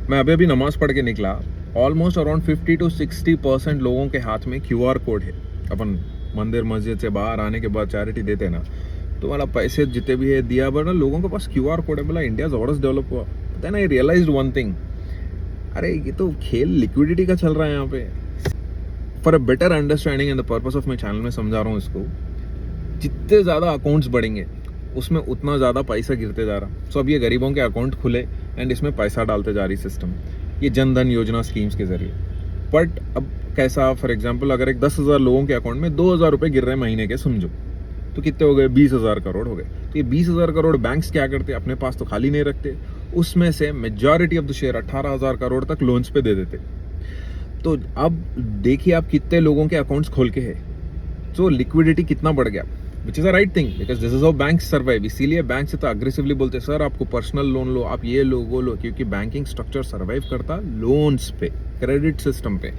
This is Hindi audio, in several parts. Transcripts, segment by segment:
मैं अभी नमाज पढ़ के निकला, ऑलमोस्ट अराउंड 50 to 60% लोगों के हाथ में QR कोड है। अपन मंदिर मस्जिद से बाहर आने के बाद चैरिटी देते हैं ना, तो वाला पैसे जितने भी है दिया, बट ना लोगों के पास QR कोड है। बोला इंडिया ज़बरदस्त डेवलप हुआ। पता है ना, आई रियलाइज्ड वन थिंग, अरे ये तो खेल लिक्विडिटी का चल रहा है यहाँ पे। For a better understanding and the purpose of my channel में समझा रहा हूँ इसको, जितने ज़्यादा अकाउंट्स बढ़ेंगे उसमें उतना ज़्यादा पैसा गिरते जा रहा। सो अब ये गरीबों के अकाउंट खुले एंड इसमें पैसा डालते जा रही सिस्टम, ये जन धन योजना स्कीम्स के जरिए। बट अब कैसा, फॉर एग्जांपल अगर एक 10,000 लोगों के अकाउंट में 2,000 रुपये गिर रहे हैं महीने के, समझो तो कितने हो गए, 20,000 करोड़ हो गए। तो ये 20,000 करोड़ बैंक्स क्या करते, अपने पास तो खाली नहीं रखते, उसमें से majority of the share 18,000 crore तक लोन्स पे दे देते। तो अब देखिए आप कितने लोगों के अकाउंट्स खोल के है, तो लिक्विडिटी कितना बढ़ गया, which is a right thing, because this is how bank survive. इसीलिए बैंक से तो अग्रेसिवली बोलते सर आपको पर्सनल लोन लो, आप ये लो वो लो, क्योंकि बैंकिंग स्ट्रक्चर सर्वाइव करता लोन्स पे, क्रेडिट सिस्टम पे।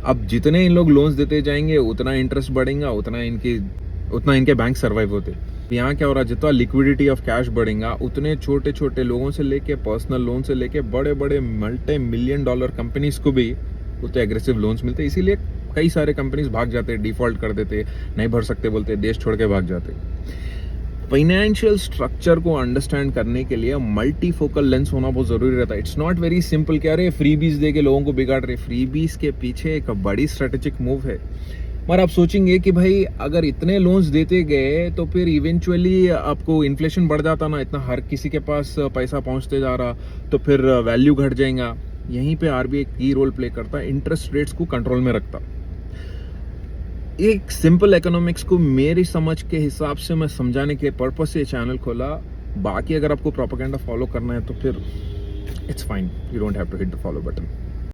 अब जितने इन लोग लोन्स देते जाएंगे उतना इंटरेस्ट बढ़ेगा, उतना इनके बैंक सर्वाइव होते। यहाँ क्या हो रहा है, जितना लिक्विडिटी ऑफ कैश बढ़ेगा उतने छोटे छोटे लोगों से लेके, पर्सनल लोन से लेके, बड़े बड़े मल्टी $1 मिलियन कंपनीज को भी उतने एग्रेसिव लोन्स मिलते। इसीलिए कई सारे कंपनीज भाग जाते, डिफॉल्ट कर देते, नहीं भर सकते बोलते, देश छोड़ के भाग जाते। फाइनेंशियल स्ट्रक्चर को अंडरस्टैंड करने के लिए मल्टी फोकल लेंस होना बहुत जरूरी रहता है। इट्स नॉट वेरी सिंपल कि अरे फ्रीबीज दे के लोगों को बिगाड़ रहे। फ्रीबीज के पीछे एक बड़ी स्ट्रेटेजिक मूव है। मगर आप सोचेंगे कि भाई अगर इतने लोन्स देते गए तो फिर इवेंचुअली आपको इन्फ्लेशन बढ़ जाता ना, इतना हर किसी के पास पैसा पहुंचते जा रहा, तो फिर वैल्यू घट जाएगा। यहीं पे आरबीआई की रोल प्ले करता है, इंटरेस्ट रेट्स को कंट्रोल में रखता। एक सिंपल इकोनॉमिक्स को मेरी समझ के हिसाब से मैं समझाने के पर्पस से चैनल खोला। बाकी अगर आपको प्रोपेगेंडा फॉलो करना है तो फिर it's fine, you don't have to hit the follow button.